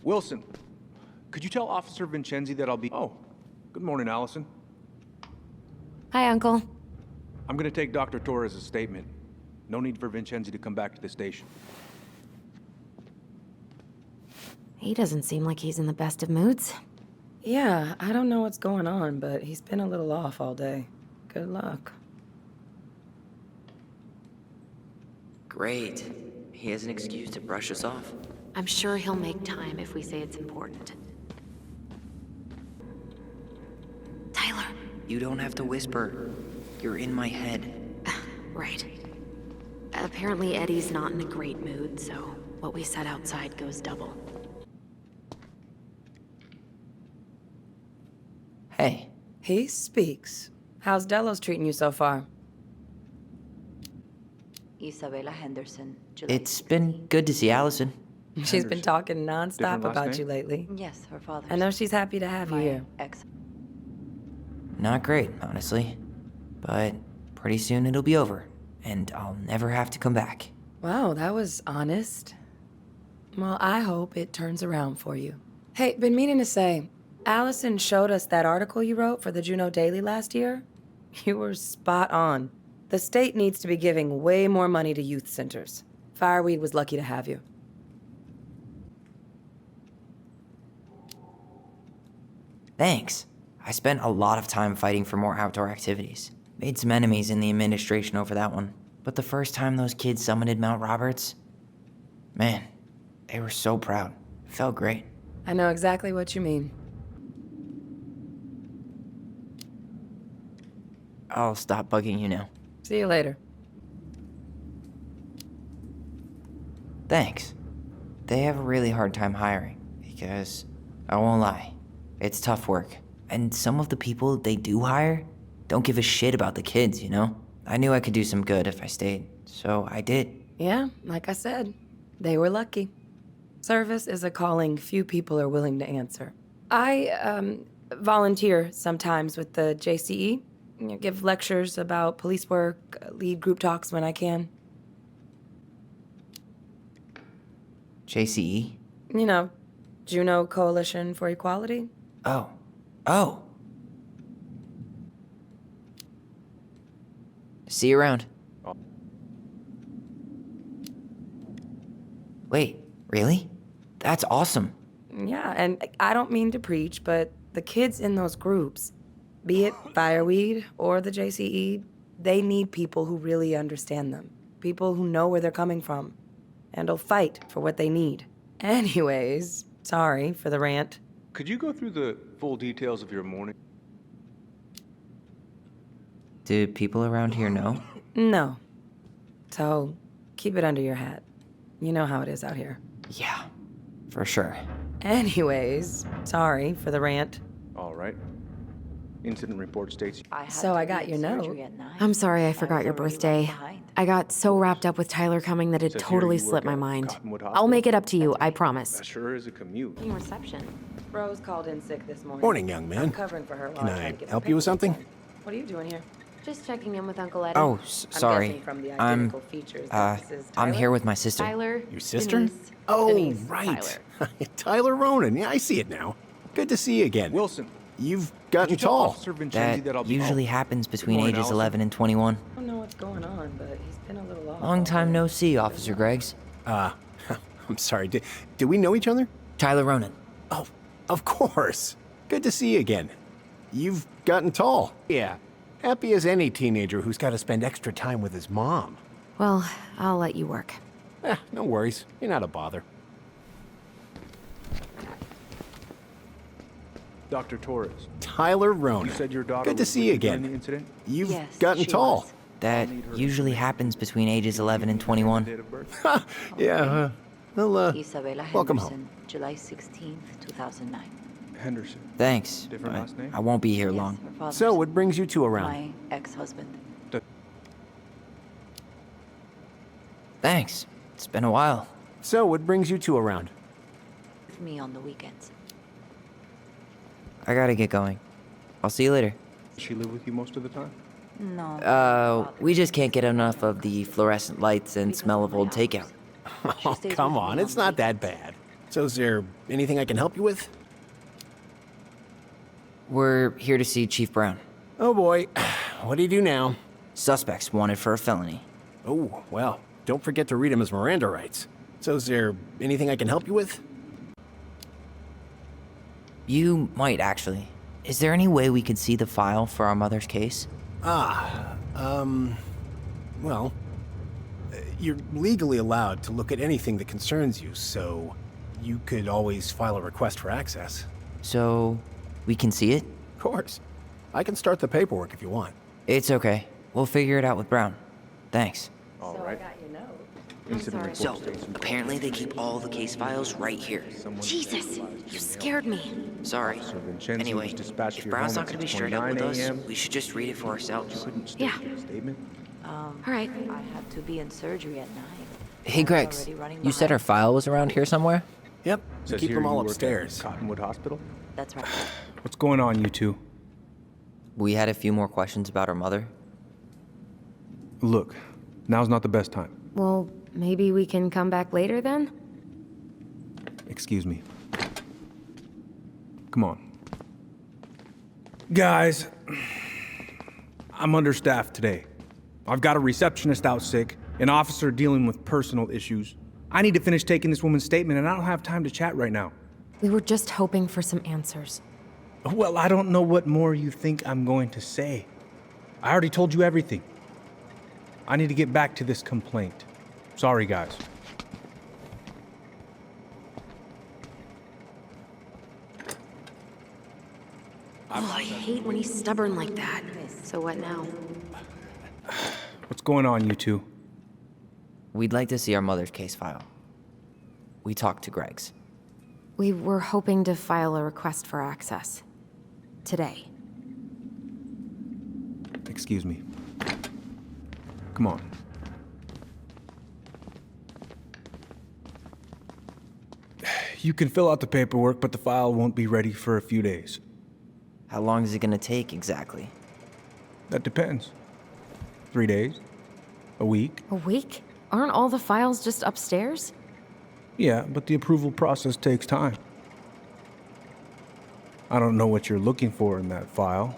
Wilson, could you tell Officer Vincenzi that I'll be... Oh, good morning, Allison. Hi, Uncle. I'm gonna take Dr. Torres' statement. No need for Vincenzi to come back to the station. He doesn't seem like he's in the best of moods. Yeah, I don't know what's going on, but he's been a little off all day. Good luck. Great. He has an excuse to brush us off. I'm sure he'll make time if we say it's important. Tyler. You don't have to whisper. You're in my head. Right. Apparently Eddie's not in a great mood, so what we said outside goes double. Hey. He speaks. How's Delos treating you so far? Isabella Henderson, July It's been good to see Allison. She's been talking Different nonstop last about name? you lately. Yes, her father. I know she's happy to have you my here. ex. Not great, honestly. But pretty soon it'll be over, and I'll never have to come back. Wow, that was honest. Well, I hope it turns around for you. Hey, been meaning to say, Allison showed us that article you wrote for the Juneau Daily last year. You were spot on. The state needs to be giving way more money to youth centers. Fireweed was lucky to have you. Thanks. I spent a lot of time fighting for more outdoor activities. Made some enemies in the administration over that one. But the first time those kids summited Mount Roberts, man, they were so proud. It felt great. I know exactly what you mean. I'll stop bugging you now. See you later. Thanks. They have a really hard time hiring because, I won't lie, it's tough work. And some of the people they do hire don't give a shit about the kids, you know? I knew I could do some good if I stayed, so I did. Yeah, like I said, they were lucky. Service is a calling few people are willing to answer. I volunteer sometimes with the JCE. You know, give lectures about police work, lead group talks when I can. JCE? You know, Juneau Coalition for Equality. Oh. See you around. Wait, really? That's awesome. Yeah, and I don't mean to preach, but the kids in those groups, be it Fireweed or the JCE, they need people who really understand them. People who know where they're coming from and will fight for what they need. Anyways, sorry for the rant. Could you go through the full details of your morning? Do people around here know? No. So, keep it under your hat. You know how it is out here. Yeah, for sure. Anyways, sorry for the rant. All right. Incident report states... So I got your note. I'm sorry I forgot your birthday. I got so wrapped up with Tyler coming that it Says here totally you work slipped my at mind. Cottonwood I'll Hospital? make it up to you, I promise. That sure is a commute. Reception. Rose called in sick this morning. Morning, young man. I'm covering for her while Can I try I to get help my you with paperwork something? done. What are you doing here? Just checking in with Uncle Eddie. Oh, I'm sorry. guessing from the I'm, identical features that this is I'm Tyler? here with my sister. Tyler. Your sister? Denise, Oh, Denise, right. Tyler. Tyler Ronan. Yeah, I see it now. Good to see you again. Wilson, You've could gotten you tell tall. Officer Vincenzi That that I'll be... usually Oh, happens between morning, ages Allison. 11 and 21. I don't know what's going on, but he's been a little off. Long time no see, Officer Greggs. I'm sorry. Did we know each other? Tyler Ronan. Oh, of course. Good to see you again. You've gotten tall. Yeah. Happy as any teenager who's got to spend extra time with his mom. Well, I'll let you work. No worries. You're not a bother. Dr. Torres, Tyler you Ronan. said your daughter Good to was see you with during the again. incident? You've Yes, gotten she tall. was. That usually happens between ages 11 and Date 21. of birth? Yeah, well, Isabella welcome Henderson, July 16th, 2009. Henderson. Thanks, Different but last name? I won't be here Yes, long. her father's. so what brings you two around? My ex-husband. Thanks. It's been a while. So what brings you two around? With me on the weekends. I gotta get going. I'll see you later. Does she live with you most of the time? No. We just can't get enough of the fluorescent lights and smell of old takeout. Oh, come on. It's not that bad. So is there anything I can help you with? We're here to see Chief Brown. Oh boy, what do you do now? Suspects wanted for a felony. Oh, well, don't forget to read him his Miranda rights. So is there anything I can help you with? You might, actually. Is there any way we could see the file for our mother's case? Well, you're legally allowed to look at anything that concerns you, so you could always file a request for access. So, we can see it? Of course. I can start the paperwork if you want. It's okay. We'll figure it out with Brown. Thanks. All right. Incident report So, states in apparently they keep all the case files right here. someone Jesus, you scared me. Sorry. Officer Vincenzi Anyway, was dispatched to if your Brown's home not at gonna be straight up with 6:29 us, a.m. we should just read it for ourselves. Couldn't state Yeah. your statement. All right. I had to be in surgery at 9. Hey, I was Gregs, already running you said behind. her file was around here somewhere? Yep, we Says keep here them you all work at upstairs. Cottonwood Hospital. That's right. What's going on, you two? We had a few more questions about our mother. Look, now's not the best time. Well, maybe we can come back later then? Excuse me. Come on. Guys, I'm understaffed today. I've got a receptionist out sick, an officer dealing with personal issues. I need to finish taking this woman's statement, and I don't have time to chat right now. We were just hoping for some answers. Well, I don't know what more you think I'm going to say. I already told you everything. I need to get back to this complaint. Sorry, guys. Oh, I hate when he's stubborn like that. So what now? What's going on, you two? We'd like to see our mother's case file. We talked to Greg's. We were hoping to file a request for access. Today. Excuse me. Come on. You can fill out the paperwork, but the file won't be ready for a few days. How long is it gonna take exactly? That depends. 3 days? A week? A week? Aren't all the files just upstairs? Yeah, but the approval process takes time. I don't know what you're looking for in that file.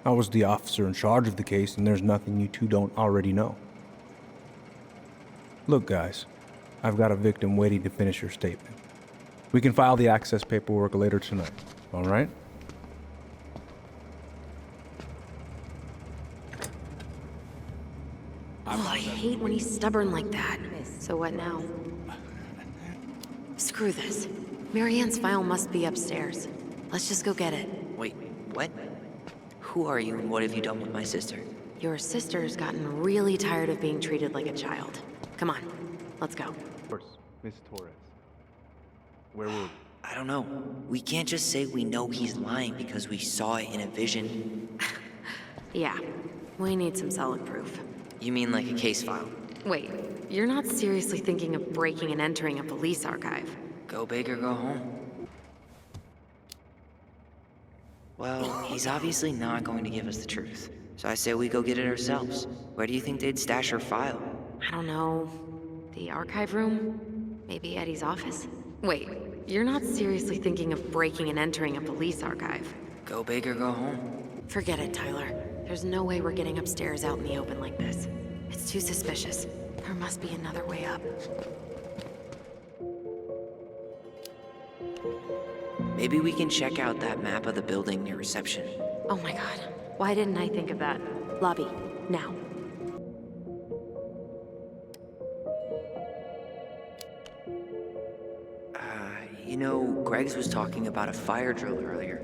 I was the officer in charge of the case, and there's nothing you two don't already know. Look, guys, I've got a victim waiting to finish her statement. We can file the access paperwork later tonight, all right? Oh, I hate when he's stubborn like that. So what now? Screw this. Marianne's file must be upstairs. Let's just go get it. Wait, what? Who are you and what have you done with my sister? Your sister's gotten really tired of being treated like a child. Come on, let's go. Of course, Miss Torres. Where were we? I don't know. We can't just say we know he's lying because we saw it in a vision. Yeah, we need some solid proof. You mean like a case file? Wait, you're not seriously thinking of breaking and entering a police archive? Go big or go home. Well, he's obviously not going to give us the truth. So I say we go get it ourselves. Where do you think they'd stash her file? I don't know. The archive room? Maybe Eddie's office? Wait, you're not seriously thinking of breaking and entering a police archive? Go big or go home. Forget it, Tyler. There's no way we're getting upstairs out in the open like this. It's too suspicious. There must be another way up. Maybe we can check out that map of the building near reception. Oh my god. Why didn't I think of that? Lobby, now. You know, Greg's was talking about a fire drill earlier.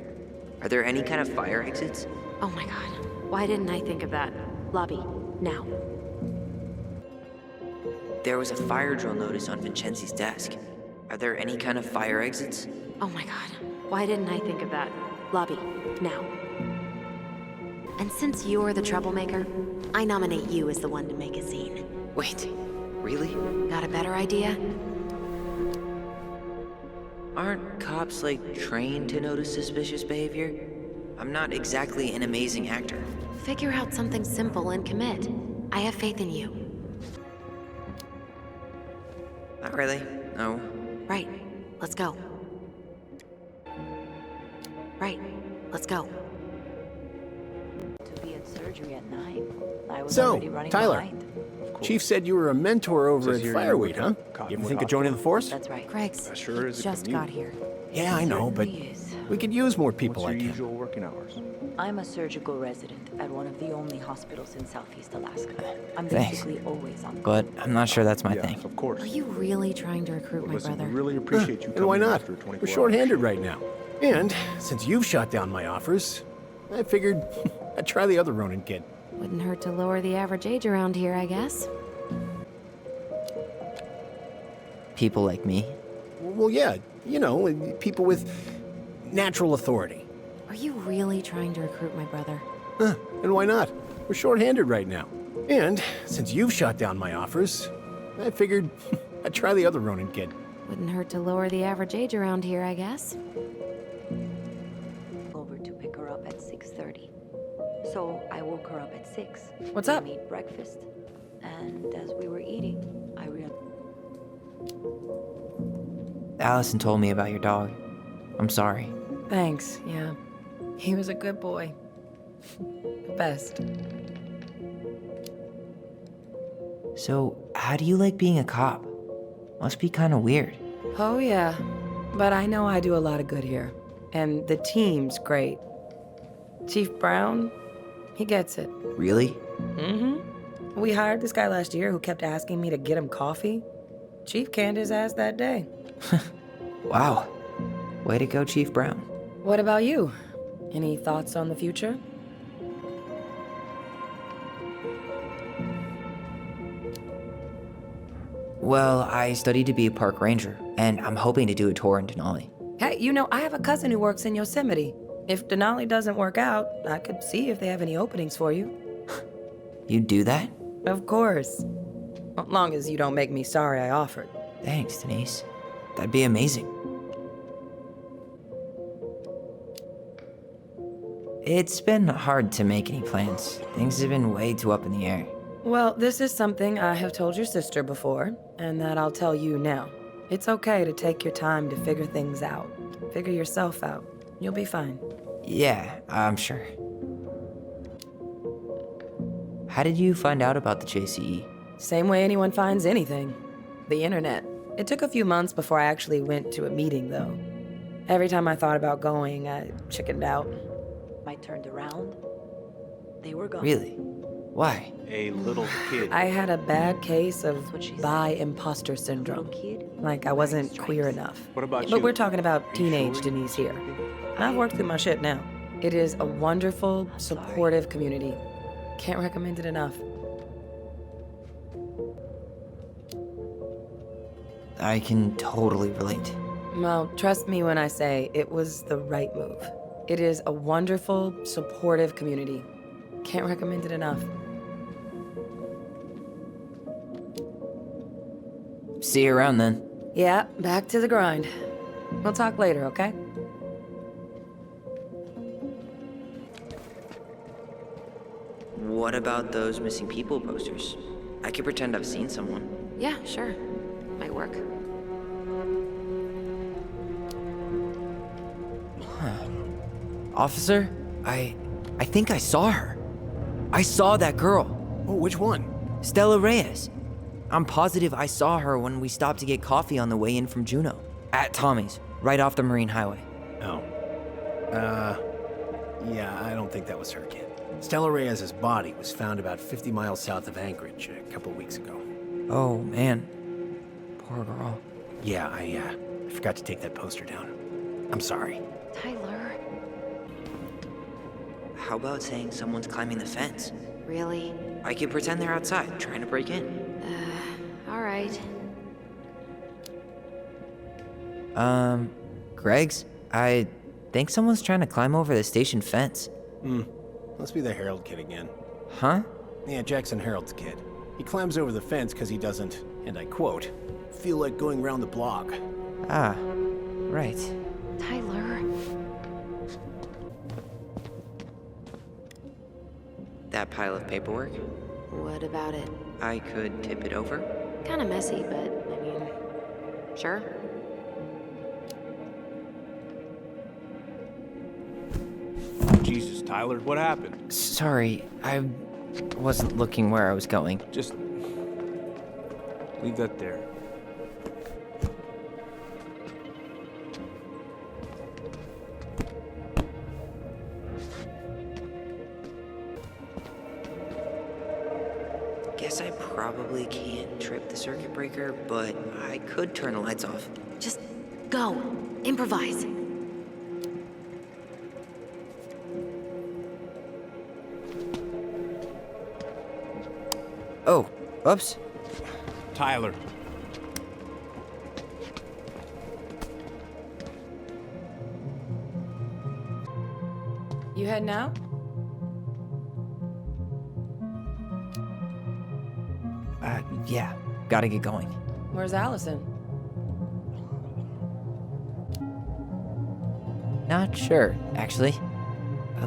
Are there any kind of fire exits? Oh my god. Why didn't I think of that? Lobby, now. There was a fire drill notice on Vincenzi's desk. Are there any kind of fire exits? Oh my god. Why didn't I think of that? Lobby, now. And since you're the troublemaker, I nominate you as the one to make a scene. Wait, really? Got a better idea? Aren't cops, like, trained to notice suspicious behavior? I'm not exactly an amazing actor. Figure out something simple and commit. I have faith in you. Not really, no. Right. let's go. Right, let's go. To be in surgery at 9. I was So, already running Tyler. behind. Chief said you were a mentor over Says at here you Fireweed, work huh? at Cottonwood You ever think of joining the force? That's right. Greg's sure he is a just commute. got here. Yeah, I know, but Certainly is. we could use more people What's your like him. usual working hours? I'm a surgical resident at one of the only hospitals in Southeast Alaska. I'm Thanks. basically always on. But I'm not sure that's my Yeah, thing. of course. Are you really trying to recruit my Listen, brother? we really appreciate you coming And why not? after 24 We're hours. short-handed right now. And since you've shot down my offers, I figured I'd try the other Ronin kid. Wouldn't hurt to lower the average age around here, I guess. People like me. Well, yeah, you know, people with natural authority. Are you really trying to recruit my brother? And why not? We're short-handed right now. And since you've shot down my offers, I figured I'd try the other Ronin kid. Wouldn't hurt to lower the average age around here, I guess. Over to pick her up at 6:30. So I woke her up at 6. What's We up? made breakfast, and as we were eating, I realized. Allison told me about your dog. I'm sorry. Thanks, yeah. He was a good boy. The best. So, how do you like being a cop? Must be kind of weird. Oh, yeah. But I know I do a lot of good here. And the team's great. Chief Brown, he gets it. Really? Mm-hmm. We hired this guy last year who kept asking me to get him coffee. Chief canned his ass that day. Wow. Way to go, Chief Brown. What about you? Any thoughts on the future? Well, I studied to be a park ranger, and I'm hoping to do a tour in Denali. Hey, you know, I have a cousin who works in Yosemite. If Denali doesn't work out, I could see if they have any openings for you. You'd do that? Of course. As long as you don't make me sorry I offered. Thanks, Denise. That'd be amazing. It's been hard to make any plans. Things have been way too up in the air. Well, this is something I have told your sister before, and that I'll tell you now. It's okay to take your time to figure things out. Figure yourself out. You'll be fine. Yeah, I'm sure. How did you find out about the JCE? Same way anyone finds anything. The internet. It took a few months before I actually went to a meeting, though. Every time I thought about going, I chickened out. I turned around. They were gone. Really? Why? A little kid. I had a bad case of That's what she said. bi imposter Little syndrome. kid. Like I wasn't Stripes. queer enough. What about But you? we're talking about Are you teenage sure? Denise here. And I've worked through my shit now. It is a wonderful, supportive community. Can't recommend it enough. I can totally relate. Well, trust me when I say it was the right move. It is a wonderful, supportive community. Can't recommend it enough. See you around then. Yeah, back to the grind. We'll talk later, okay? What about those missing people posters? I could pretend I've seen someone. Yeah, sure. Might work. Officer, I think I saw her. I saw that girl, Oh, which one? Stella Reyes. I'm positive I saw her when we stopped to get coffee on the way in from Juneau. At Tommy's, right off the Marine Highway. Oh. Yeah, I don't think that was her kid. Stella Reyes' body was found about 50 miles south of Anchorage a couple weeks ago. Oh, man. Poor girl. Yeah, I forgot to take that poster down. I'm sorry. Tyler, How about saying someone's climbing the fence? really? I could pretend they're outside, trying to break in. All right. Greg's? I think someone's trying to climb over the station fence. Must be the Harold kid again. Huh? Yeah, Jackson Harold's kid. He climbs over the fence because he doesn't, and I quote, feel like going round the block. Ah, right. Tyler. That pile of paperwork? What about it? I could tip it over? Kind of messy, but I mean, sure. Tyler? What happened? Sorry, I wasn't looking where I was going. Just leave that there. Guess I probably can't trip the circuit breaker, but I could turn the lights off. Just go. Improvise. Oh, oops. Tyler. You heading out? Yeah, gotta get going. Where's Allison? Not sure, actually.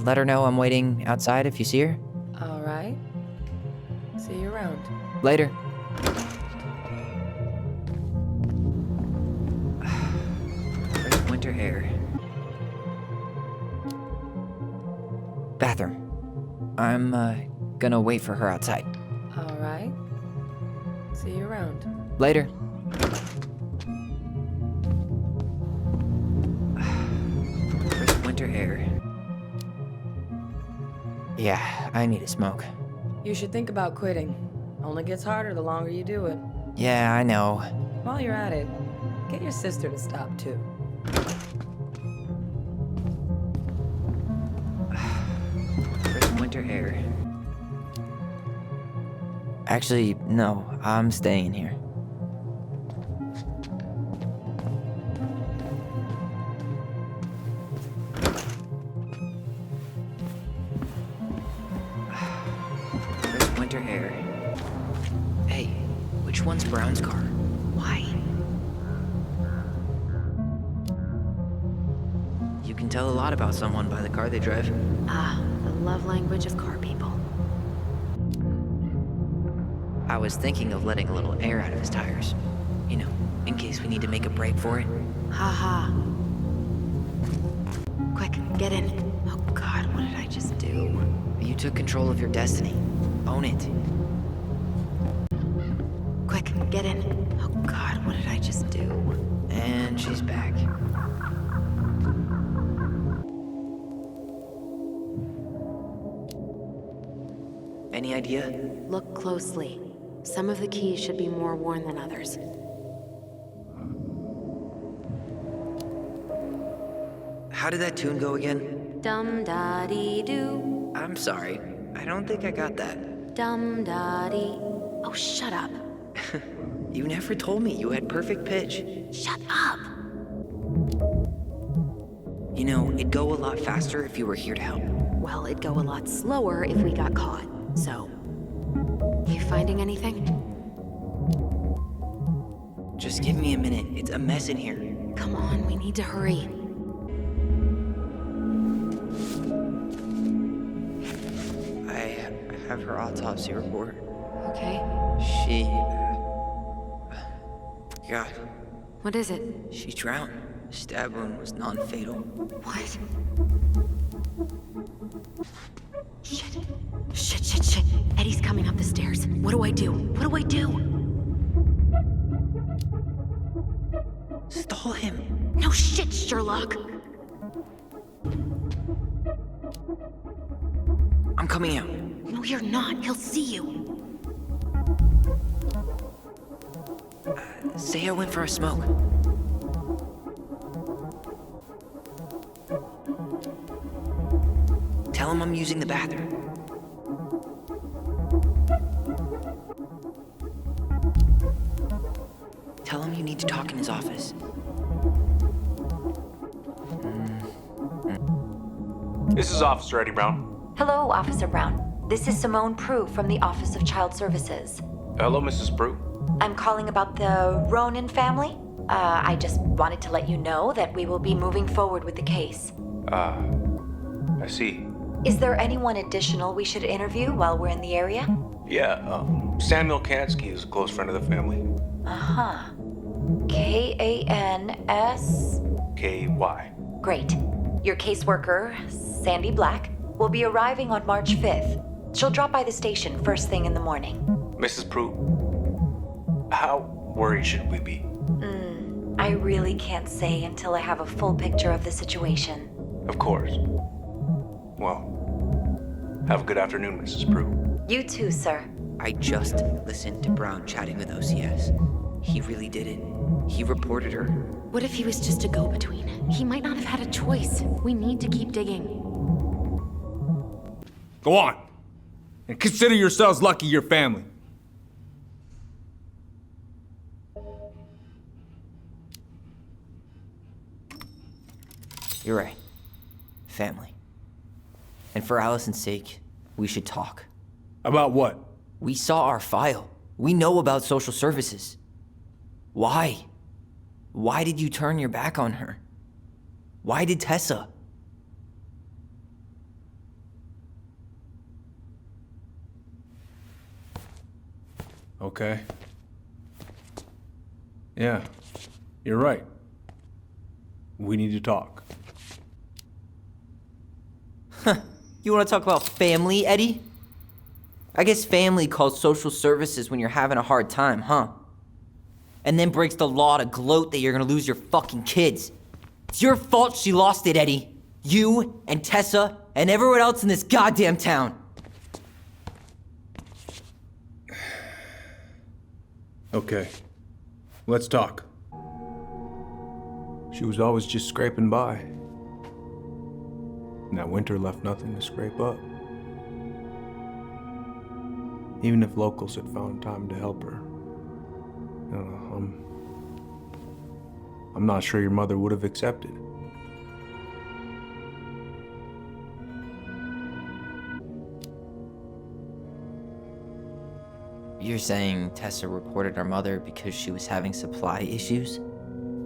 Let her know I'm waiting outside if you see her. All right. See you around. Later. First winter air. Bathroom. I'm, gonna wait for her outside. All right. See you around. Later. First winter air. Yeah, I need a smoke. You should think about quitting. Only gets harder the longer you do it. Yeah, I know. While you're at it, get your sister to stop too. First winter air. Actually, no, I'm staying here. First winter air. Hey, which one's Brown's car? Why? You can tell a lot about someone by the car they drive. Ah, the love language of car people. I was thinking of letting a little air out of his tires. You know, in case we need to make a break for it. Haha. Quick, get in. Oh God, what did I just do? You took control of your destiny. Own it. Quick, get in. Oh God, what did I just do? And she's back. Any idea? Look closely. Some of the keys should be more worn than others. How did that tune go again? Dum-da-dee-doo. I'm sorry. I don't think I got that. Dum-da-dee. Oh, shut up. You never told me you had perfect pitch. Shut up. You know, it'd go a lot faster if you were here to help. Well, it'd go a lot slower if we got caught, so... You finding anything? Just give me a minute. It's a mess in here. Come on, we need to hurry. I have her autopsy report. Okay. She... God, What is it? she drowned. Stab wound was non-fatal. What? Shit. Shit. Eddie's coming up the stairs. What do I do? What do I do? Stall him. No shit, Sherlock. I'm coming out. No, you're not. He'll see you. Say I went for a smoke. Tell him I'm using the bathroom. Tell him you need to talk in his office. This is Officer Eddie Brown. Hello, Officer Brown. This is Simone Prue from the Office of Child Services. Hello, Mrs. Prue. I'm calling about the Ronan family. I just wanted to let you know that we will be moving forward with the case. I see. Is there anyone additional we should interview while we're in the area? Yeah, Samuel Kansky is a close friend of the family. Uh-huh. K-A-N-S... K-Y. Great. Your caseworker, Sandy Black, will be arriving on March 5th. She'll drop by the station first thing in the morning. Mrs. Prue, how worried should we be? I really can't say until I have a full picture of the situation. Of course. Well, have a good afternoon, Mrs. Prue. You too, sir. I just listened to Brown chatting with OCS. He really did it. He reported her. What if he was just a go-between? He might not have had a choice. We need to keep digging. Go on. And consider yourselves lucky you're family. You're right. Family. And for Allison's sake, we should talk. About what? We saw our file. We know about social services. Why? Why did you turn your back on her? Why did Tessa? Okay. Yeah, you're right. We need to talk. You want to talk about family, Eddie? I guess family calls social services when you're having a hard time, huh? And then breaks the law to gloat that you're gonna lose your fucking kids. It's your fault she lost it, Eddie. You and Tessa and everyone else in this goddamn town. Okay, let's talk. She was always just scraping by. And that winter left nothing to scrape up. Even if locals had found time to help her. I'm not sure your mother would have accepted. You're saying Tessa reported her mother because she was having supply issues?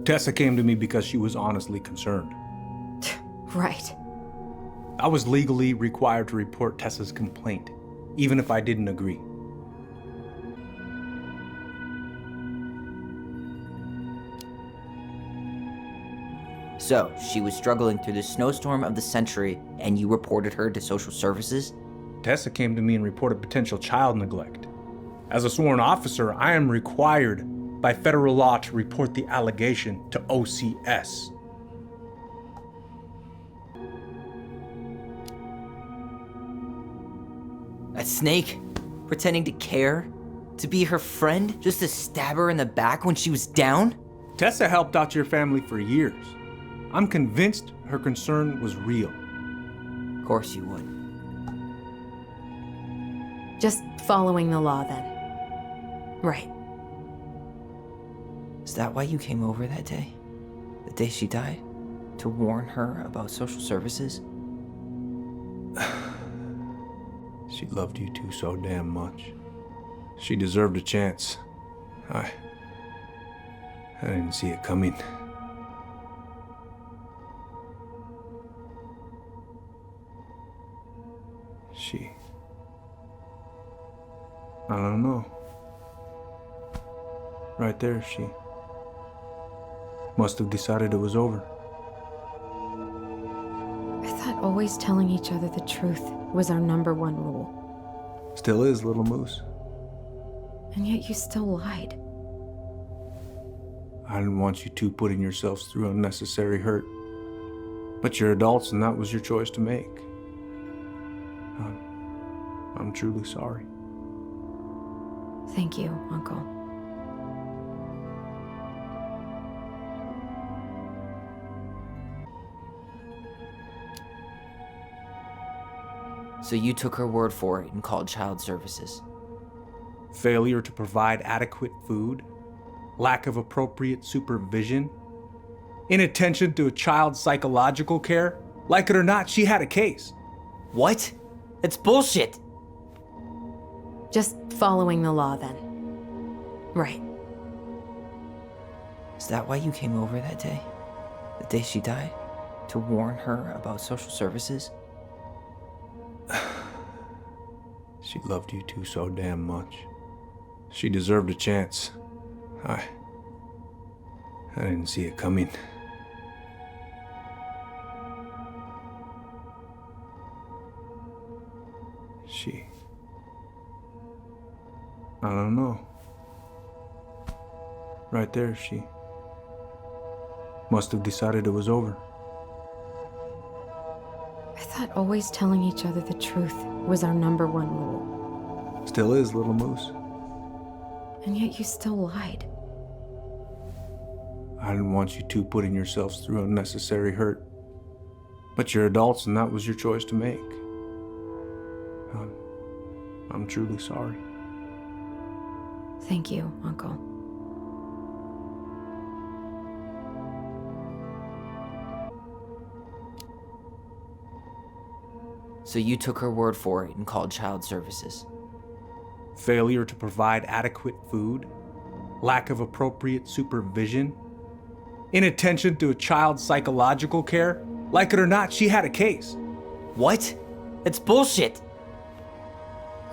Tessa came to me because she was honestly concerned. Right. I was legally required to report Tessa's complaint, even if I didn't agree. So, she was struggling through the snowstorm of the century, and you reported her to social services? Tessa came to me and reported potential child neglect. As a sworn officer, I am required by federal law to report the allegation to OCS. That snake? Pretending to care? To be her friend? Just to stab her in the back when she was down? Tessa helped out your family for years. I'm convinced her concern was real. Of course you would. Just following the law then. Right. Is that why you came over that day? The day she died? To warn her about social services? She loved you two so damn much. She deserved a chance. I didn't see it coming. I don't know. Right there, she must have decided it was over. I thought always telling each other the truth was our number one rule. Still is, little moose. And yet you still lied. I didn't want you two putting yourselves through unnecessary hurt. But you're adults and that was your choice to make. I'm truly sorry. Thank you, Uncle. So you took her word for it and called child services. Failure to provide adequate food, lack of appropriate supervision, inattention to a child's psychological care. Like it or not, she had a case. What? That's bullshit! Just following the law then. Right. Is that why you came over that day? The day she died? To warn her about social services? She loved you two so damn much. She deserved a chance. I didn't see it coming. She. I don't know. Right there, she must have decided it was over. I thought always telling each other the truth was our number one rule. Still is, little moose. And yet you still lied. I didn't want you two putting yourselves through unnecessary hurt. But you're adults and that was your choice to make. I'm truly sorry. Thank you, Uncle. So you took her word for it and called child services. Failure to provide adequate food, lack of appropriate supervision, inattention to a child's psychological care. Like it or not, she had a case. What? That's bullshit!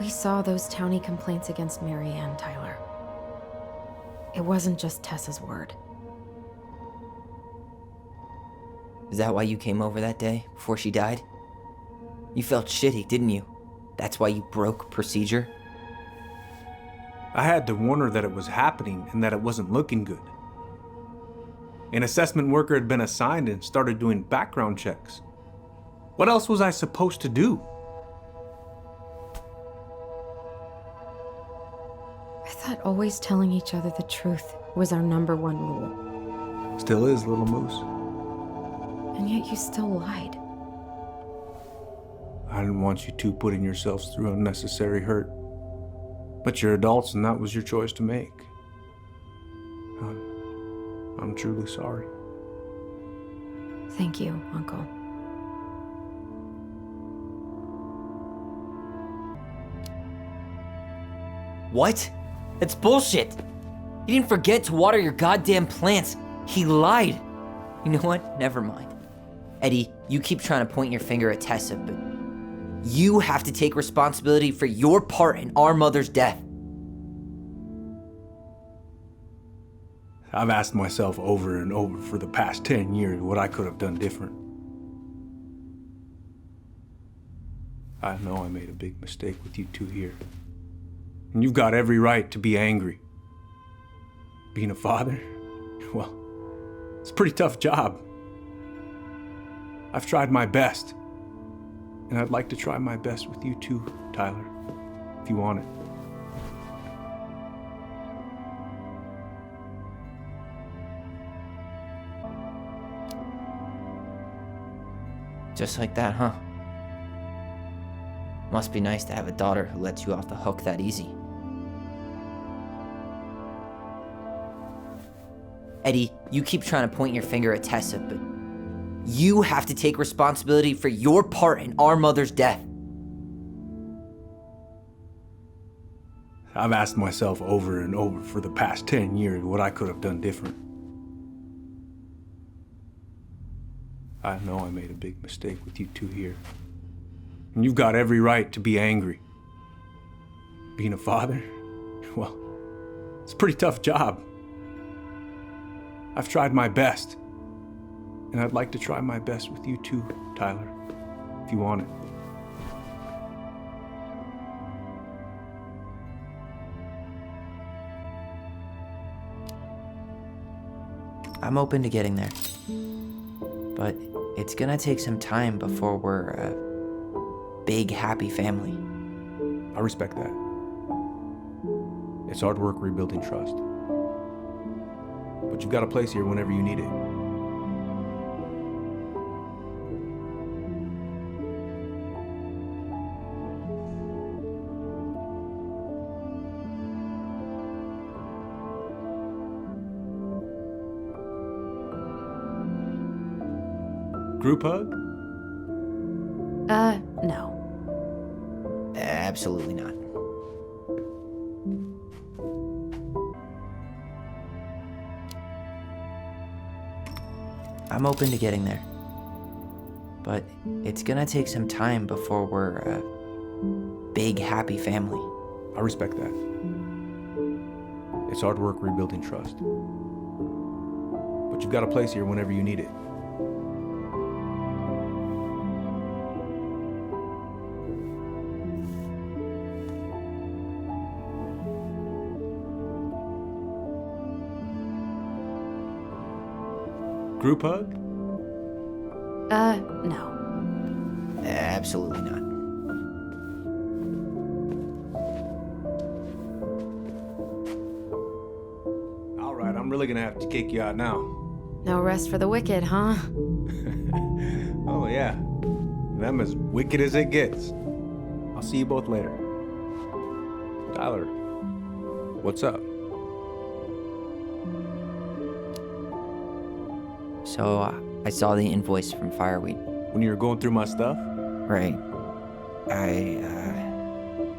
We saw those townie complaints against Marianne, Tyler. It wasn't just Tessa's word. Is that why you came over that day, before she died? You felt shitty, didn't you? That's why you broke procedure? I had to warn her that it was happening and that it wasn't looking good. An assessment worker had been assigned and started doing background checks. What else was I supposed to do? I thought always telling each other the truth was our number one rule. Still is, little moose. And yet you still lied. I didn't want you two putting yourselves through unnecessary hurt. But you're adults and that was your choice to make. I'm truly sorry. Thank you, Uncle. What? That's bullshit! He didn't forget to water your goddamn plants. He lied. You know what? Never mind. Eddie, you keep trying to point your finger at Tessa, but you have to take responsibility for your part in our mother's death. I've asked myself over and over for the past 10 years what I could have done different. I know I made a big mistake with you two here. And you've got every right to be angry. Being a father, well, it's a pretty tough job. I've tried my best. And I'd like to try my best with you too, Tyler, if you want it. Just like that, huh? Must be nice to have a daughter who lets you off the hook that easy. Eddie, you keep trying to point your finger at Tessa, but you have to take responsibility for your part in our mother's death. I've asked myself over and over for the past 10 years what I could have done different. I know I made a big mistake with you two here. And you've got every right to be angry. Being a father, well, it's a pretty tough job. I've tried my best. And I'd like to try my best with you too, Tyler, if you want it. I'm open to getting there. But it's gonna take some time before we're a big, happy family. I respect that. It's hard work rebuilding trust. But you've got a place here whenever you need it. Group hug? No. Absolutely not. I'm open to getting there. But it's gonna take some time before we're a big, happy family. I respect that. It's hard work rebuilding trust. But you've got a place here whenever you need it. Group hug? No. Absolutely not. All right, I'm really gonna have to kick you out now. No rest for the wicked, huh? Oh, yeah. Them as wicked as it gets. I'll see you both later. Tyler, what's up? So, I saw the invoice from Fireweed. When you were going through my stuff? Right.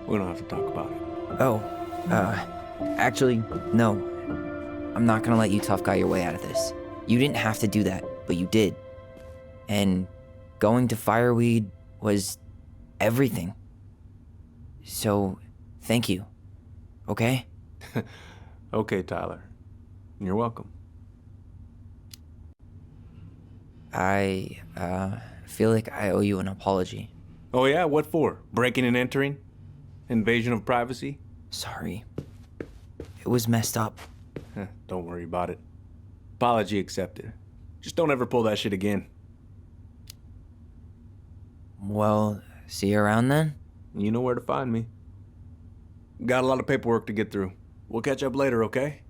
We don't have to talk about it. Oh, actually, no. I'm not gonna let you tough guy your way out of this. You didn't have to do that, but you did. And going to Fireweed was everything. So, thank you. Okay? Okay, Tyler. You're welcome. I, feel like I owe you an apology. Oh, yeah? What for? Breaking and entering? Invasion of privacy? Sorry. It was messed up. Don't worry about it. Apology accepted. Just don't ever pull that shit again. Well, see you around then? You know where to find me. Got a lot of paperwork to get through. We'll catch up later, okay?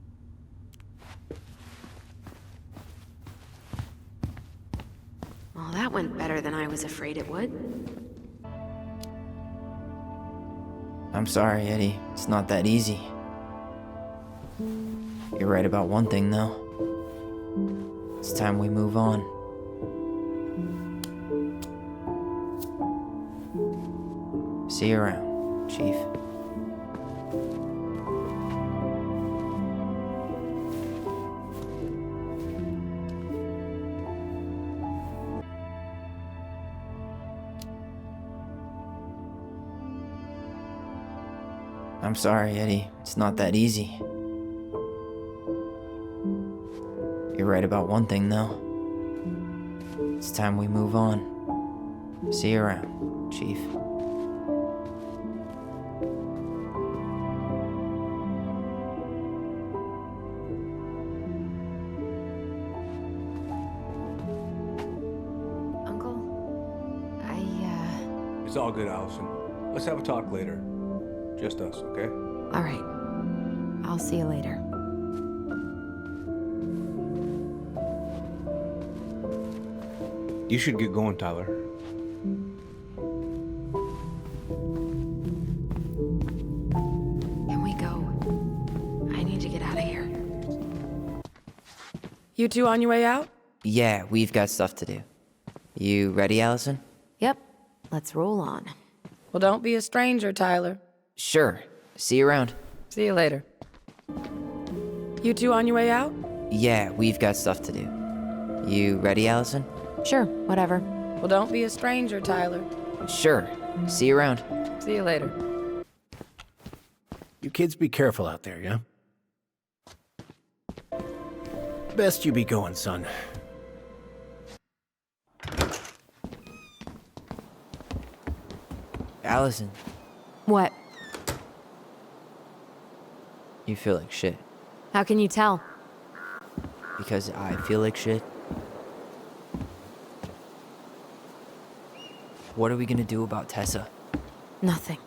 Well, that went better than I was afraid it would. I'm sorry, Eddie. It's not that easy. You're right about one thing, though. It's time we move on. See you around, Chief. I'm sorry, Eddie. It's not that easy. You're right about one thing, though. It's time we move on. See you around, Chief. Uncle, It's all good, Allison. Let's have a talk later. Just us, okay? All right. I'll see you later. You should get going, Tyler. can we go? I need to get out of here. You two on your way out? Yeah, we've got stuff to do. You ready, Allison? Yep. Let's roll on. Well, don't be a stranger, Tyler. Sure. See you around. See you later. You two on your way out? Yeah, we've got stuff to do. You ready, Allison? Sure, whatever. Well, don't be a stranger, Tyler. Sure. See you around. See you later. You kids be careful out there, yeah? Best you be going, son. Allison, What? you feel like shit. How can you tell? Because I feel like shit. What are we gonna do about Tessa? Nothing.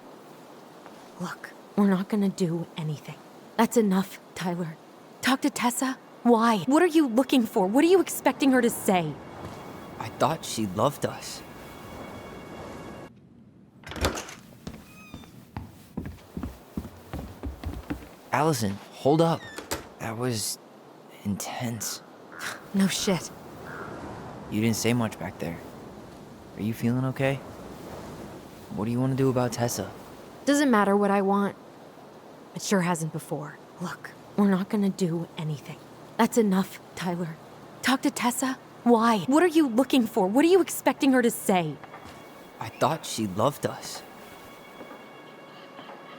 Look, we're not gonna do anything. That's enough, Tyler. Talk to Tessa? Why? What are you looking for? What are you expecting her to say? I thought she loved us. Allison, hold up. That was intense. No shit. You didn't say much back there. Are you feeling okay? What do you want to do about Tessa? Doesn't matter what I want. It sure hasn't before. Look, we're not gonna do anything. That's enough, Tyler. Talk to Tessa? Why? What are you looking for? What are you expecting her to say? I thought she loved us.